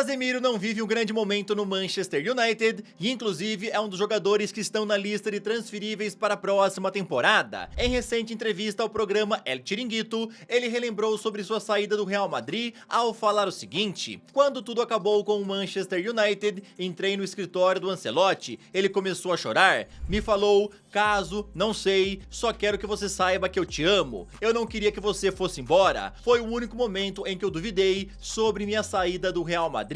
Casemiro não vive um grande momento no Manchester United e inclusive é um dos jogadores que estão na lista de transferíveis para a próxima temporada. Em recente entrevista ao programa El Chiringuito, ele relembrou sobre sua saída do Real Madrid ao falar o seguinte: quando tudo acabou com o Manchester United, entrei no escritório do Ancelotti, ele começou a chorar, me falou: caso, não sei, só quero que você saiba que eu te amo, eu não queria que você fosse embora, foi o único momento em que eu duvidei sobre minha saída do Real Madrid.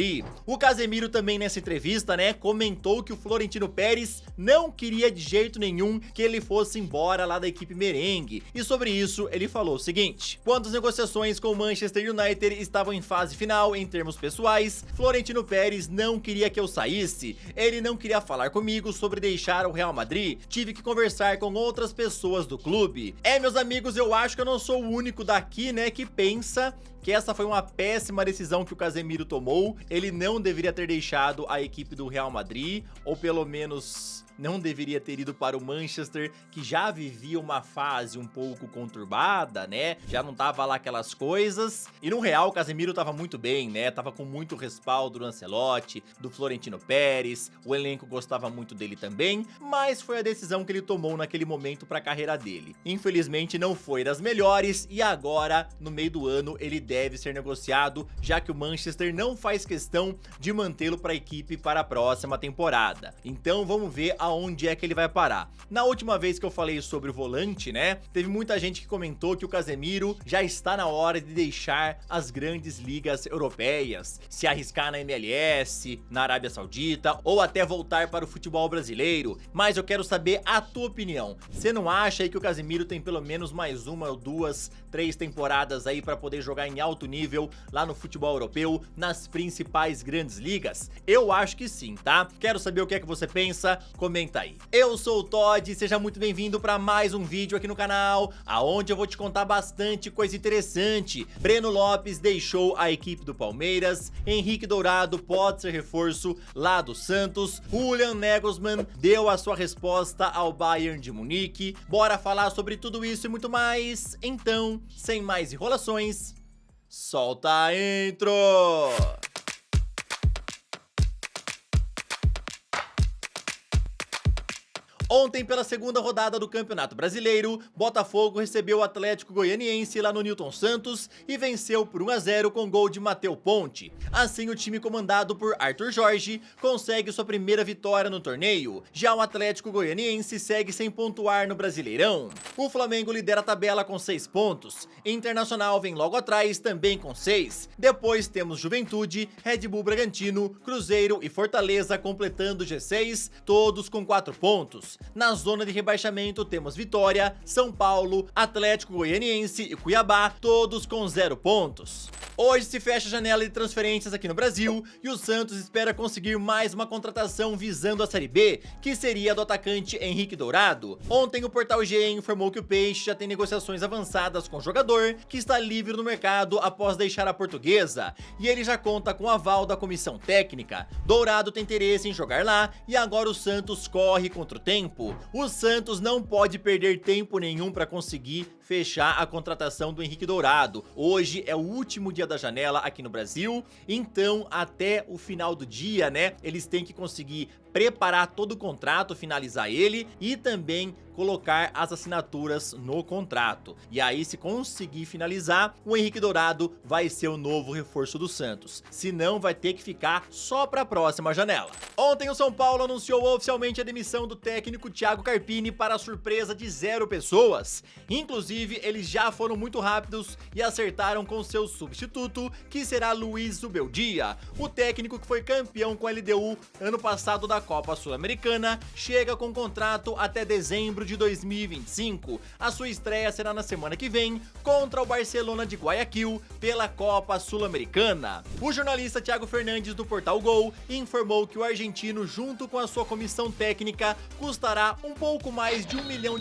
O Casemiro também nessa entrevista, comentou que o Florentino Pérez não queria de jeito nenhum que ele fosse embora lá da equipe merengue, e sobre isso ele falou o seguinte: quando as negociações com o Manchester United estavam em fase final em termos pessoais, Florentino Pérez não queria que eu saísse, ele não queria falar comigo sobre deixar o Real Madrid, tive que conversar com outras pessoas do clube. Meus amigos, eu acho que eu não sou o único daqui, que pensa que essa foi uma péssima decisão que o Casemiro tomou. Ele não deveria ter deixado a equipe do Real Madrid, ou pelo menos não deveria ter ido para o Manchester, que já vivia uma fase um pouco conturbada, já não tava lá aquelas coisas. E no Real, o Casemiro tava muito bem, tava com muito respaldo do Ancelotti, do Florentino Pérez, o elenco gostava muito dele também, mas foi a decisão que ele tomou naquele momento para a carreira dele. Infelizmente não foi das melhores e agora, no meio do ano, ele deve ser negociado, já que o Manchester não faz questão de mantê-lo para a equipe para a próxima temporada. Então vamos ver aonde é que ele vai parar. Na última vez que eu falei sobre o volante, teve muita gente que comentou que o Casemiro já está na hora de deixar as grandes ligas europeias, se arriscar na MLS, na Arábia Saudita, ou até voltar para o futebol brasileiro. Mas eu quero saber a tua opinião. Você não acha aí que o Casemiro tem pelo menos mais uma ou duas, 3 temporadas aí para poder jogar em alto nível lá no futebol europeu, nas principais grandes ligas? Eu acho que sim, tá? Quero saber o que é que você pensa, comenta aí. Eu sou o Todd e seja muito bem-vindo para mais um vídeo aqui no canal, aonde eu vou te contar bastante coisa interessante. Breno Lopes deixou a equipe do Palmeiras, Henrique Dourado pode ser reforço lá do Santos, Julian Nagelsmann deu a sua resposta ao Bayern de Munique. Bora falar sobre tudo isso e muito mais? Então, sem mais enrolações, solta a intro! Ontem, pela segunda rodada do Campeonato Brasileiro, Botafogo recebeu o Atlético Goianiense lá no Newton Santos e venceu por 1 a 0 com gol de Matheus Ponte. Assim, o time comandado por Arthur Jorge consegue sua primeira vitória no torneio. Já o Atlético Goianiense segue sem pontuar no Brasileirão. O Flamengo lidera a tabela com 6 pontos. Internacional vem logo atrás, também com 6. Depois temos Juventude, Red Bull Bragantino, Cruzeiro e Fortaleza completando o G6, todos com 4 pontos. Na zona de rebaixamento temos Vitória, São Paulo, Atlético Goianiense e Cuiabá, todos com 0 pontos. Hoje se fecha a janela de transferências aqui no Brasil e o Santos espera conseguir mais uma contratação visando a Série B, que seria a do atacante Henrique Dourado. Ontem o portal GE informou que o Peixe já tem negociações avançadas com o jogador, que está livre no mercado após deixar a Portuguesa, e ele já conta com o aval da comissão técnica. Dourado tem interesse em jogar lá e agora o Santos corre contra o tempo. O Santos não pode perder tempo nenhum para conseguir fechar a contratação do Henrique Dourado. Hoje é o último dia da janela aqui no Brasil, então até o final do dia, eles têm que conseguir preparar todo o contrato, finalizar ele e também colocar as assinaturas no contrato. E aí, se conseguir finalizar, o Henrique Dourado vai ser o novo reforço do Santos. Se não, vai ter que ficar só para a próxima janela. Ontem o São Paulo anunciou oficialmente a demissão do técnico Thiago Carpini para a surpresa de 0 pessoas. Inclusive, eles já foram muito rápidos e acertaram com seu substituto, que será Luiz Zubeldia. O técnico que foi campeão com a LDU ano passado da Copa Sul-Americana chega com contrato até dezembro de 2025. A sua estreia será na semana que vem contra o Barcelona de Guayaquil pela Copa Sul-Americana. O jornalista Thiago Fernandes do Portal Gol informou que o argentino, junto com a sua comissão técnica, custará um pouco mais de R$1 milhão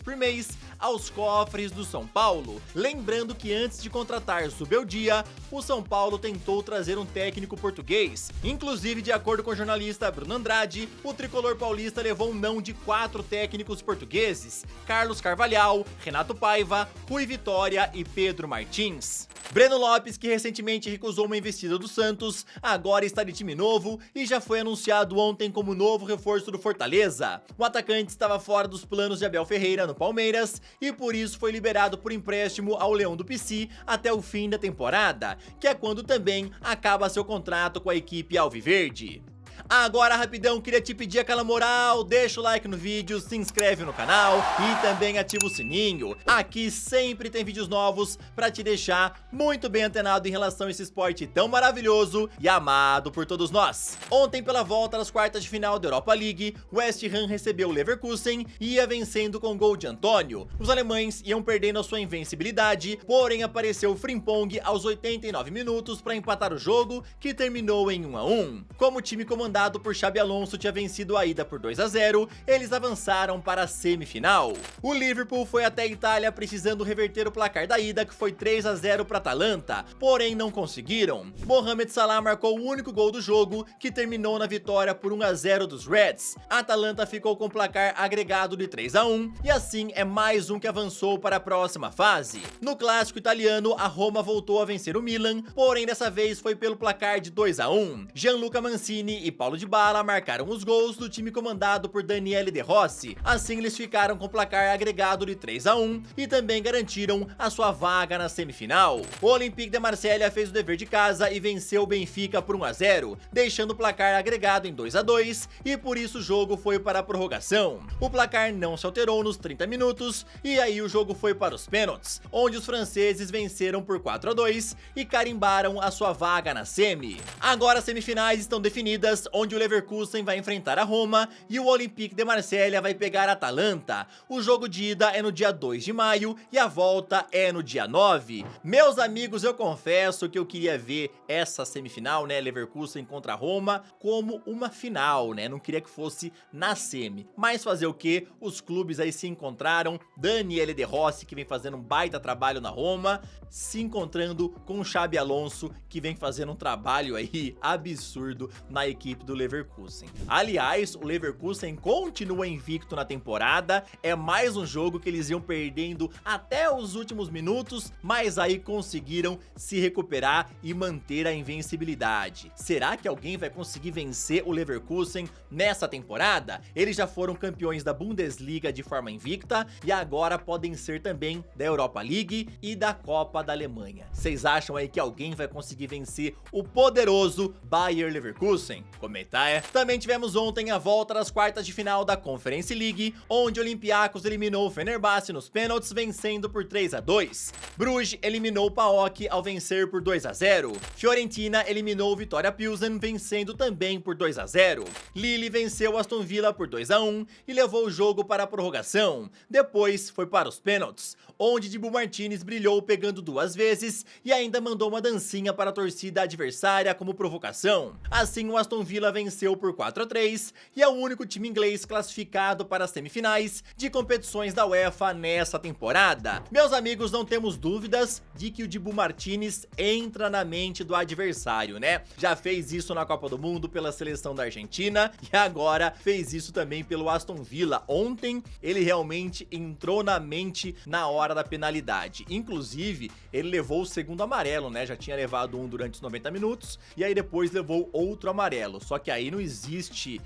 por mês aos cofres do São Paulo. Lembrando que antes de contratar Zubeldia, o São Paulo tentou trazer um técnico português. Inclusive, de acordo com o jornalista Bruno Andrade, o tricolor paulista levou um não de 4 técnicos portugueses: Carlos Carvalhal, Renato Paiva, Rui Vitória e Pedro Martins. Breno Lopes, que recentemente recusou uma investida do Santos, agora está de time novo e já foi anunciado ontem como novo reforço do Fortaleza. O atacante estava fora dos planos de Abel Ferreira no Palmeiras e por isso foi liberado por empréstimo ao Leão do Pici até o fim da temporada, que é quando também acaba seu contrato com a equipe alviverde. Agora, rapidão, queria te pedir aquela moral, deixa o like no vídeo, se inscreve no canal e também ativa o sininho. Aqui sempre tem vídeos novos pra te deixar muito bem antenado em relação a esse esporte tão maravilhoso e amado por todos nós. Ontem, pela volta das quartas de final da Europa League, o West Ham recebeu o Leverkusen e ia vencendo com gol de Antônio. Os alemães iam perdendo a sua invencibilidade, porém apareceu o Frimpong aos 89 minutos para empatar o jogo, que terminou em 1-1. Como o time comandado por Xabi Alonso tinha vencido a ida por 2-0, eles avançaram para a semifinal. O Liverpool foi até a Itália precisando reverter o placar da ida, que foi 3-0 para Atalanta, porém não conseguiram. Mohamed Salah marcou o único gol do jogo, que terminou na vitória por 1-0 dos Reds. A Atalanta ficou com o placar agregado de 3-1 e assim é mais um que avançou para a próxima fase. No clássico italiano, a Roma voltou a vencer o Milan, porém dessa vez foi pelo placar de 2-1. Gianluca Mancini e Paulo Dybala marcaram os gols do time comandado por Daniele De Rossi. Assim eles ficaram com o placar agregado de 3-1 e também garantiram a sua vaga na semifinal. O Olympique de Marselha fez o dever de casa e venceu o Benfica por 1-0, deixando o placar agregado em 2-2 e por isso o jogo foi para a prorrogação. O placar não se alterou nos 30 minutos e aí o jogo foi para os pênaltis, onde os franceses venceram por 4-2 e carimbaram a sua vaga na semi. Agora as semifinais estão definidas, onde o Leverkusen vai enfrentar a Roma e o Olympique de Marselha vai pegar a Atalanta. O jogo de ida é no dia 2 de maio e a volta é no dia 9. Meus amigos, eu confesso que eu queria ver essa semifinal, né, Leverkusen contra a Roma, como uma final, né, não queria que fosse na semi. Mas fazer o que? Os clubes aí se encontraram, Daniele De Rossi, que vem fazendo um baita trabalho na Roma, se encontrando com o Xabi Alonso, que vem fazendo um trabalho aí absurdo na equipe do Leverkusen. Aliás, o Leverkusen continua invicto na temporada, é mais um jogo que eles iam perdendo até os últimos minutos, mas aí conseguiram se recuperar e manter a invencibilidade. Será que alguém vai conseguir vencer o Leverkusen nessa temporada? Eles já foram campeões da Bundesliga de forma invicta e agora podem ser também da Europa League e da Copa da Alemanha. Vocês acham aí que alguém vai conseguir vencer o poderoso Bayer Leverkusen? Comentar é. Também tivemos ontem a volta das quartas de final da Conference League, onde o Olympiacos eliminou o Fenerbahçe nos pênaltis, vencendo por 3-2. Bruges eliminou o PAOK ao vencer por 2-0. Fiorentina eliminou o Vitória Pilsen, vencendo também por 2-0. Lille venceu o Aston Villa por 2-1 e levou o jogo para a prorrogação. Depois foi para os pênaltis, onde Dibu Martínez brilhou pegando 2 vezes e ainda mandou uma dancinha para a torcida adversária como provocação. Assim, o Aston Villa venceu por 4-3 e é o único time inglês classificado para as semifinais de competições da UEFA nessa temporada. Meus amigos, não temos dúvidas de que o Dibu Martínez entra na mente do adversário, né? Já fez isso na Copa do Mundo pela seleção da Argentina e agora fez isso também pelo Aston Villa. Ontem ele realmente entrou na mente na hora da penalidade. Inclusive, ele levou o segundo amarelo, né? Já tinha levado um durante os 90 minutos e aí depois levou outro amarelo. Só que aí não existe,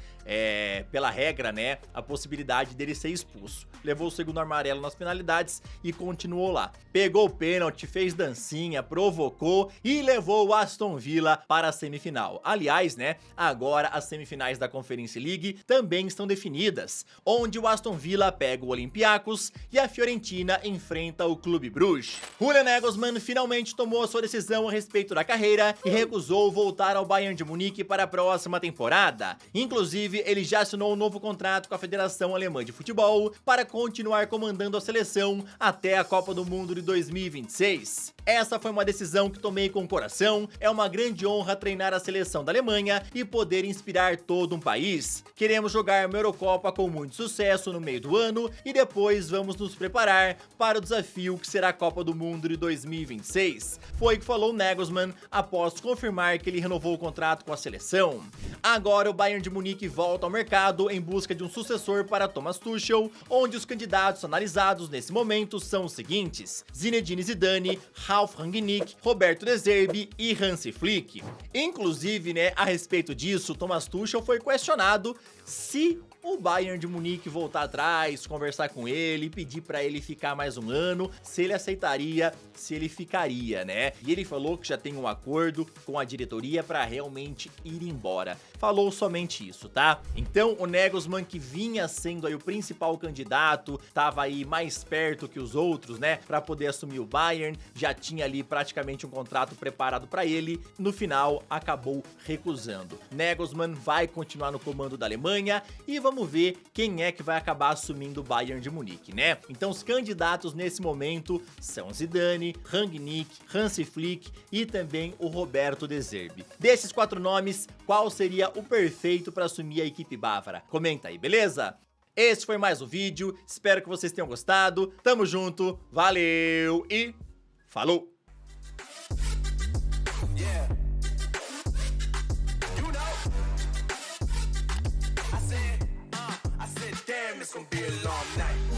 pela regra, né, a possibilidade dele ser expulso. Levou o segundo amarelo nas penalidades e continuou lá. Pegou o pênalti, fez dancinha, provocou e levou o Aston Villa para a semifinal. Aliás, né, agora as semifinais da Conference League também estão definidas, onde o Aston Villa pega o Olympiacos e a Fiorentina enfrenta o Clube Bruges. Julian Nagelsmann finalmente tomou a sua decisão a respeito da carreira e recusou voltar ao Bayern de Munique para a próxima próxima temporada. Inclusive, ele já assinou um novo contrato com a Federação Alemã de Futebol para continuar comandando a seleção até a Copa do Mundo de 2026. Essa foi uma decisão que tomei com o coração, é uma grande honra treinar a seleção da Alemanha e poder inspirar todo um país. Queremos jogar uma Eurocopa com muito sucesso no meio do ano e depois vamos nos preparar para o desafio que será a Copa do Mundo de 2026. Foi o que falou Nagelsmann após confirmar que ele renovou o contrato com a seleção. Agora o Bayern de Munique volta ao mercado em busca de um sucessor para Thomas Tuchel, onde os candidatos analisados nesse momento são os seguintes: Zinedine Zidane, Ralf Rangnick, Roberto De Zerbi e Hansi Flick. Inclusive, a respeito disso, Thomas Tuchel foi questionado se o Bayern de Munique voltar atrás, conversar com ele, pedir pra ele ficar mais um ano, se ele aceitaria, se ele ficaria, E ele falou que já tem um acordo com a diretoria pra realmente ir embora. Falou somente isso, tá? Então o Nagelsmann, que vinha sendo aí o principal candidato, tava aí mais perto que os outros, pra poder assumir o Bayern, já tinha ali praticamente um contrato preparado pra ele, no final acabou recusando. Nagelsmann vai continuar no comando da Alemanha e vamos ver quem é que vai acabar assumindo o Bayern de Munique, Então os candidatos nesse momento são Zidane, Rangnick, Hansi Flick e também o Roberto De Zerbi. Desses 4 nomes, qual seria o perfeito para assumir a equipe bávara? Comenta aí, beleza? Esse foi mais um vídeo, espero que vocês tenham gostado, tamo junto, valeu e falou! It's gonna be a long night.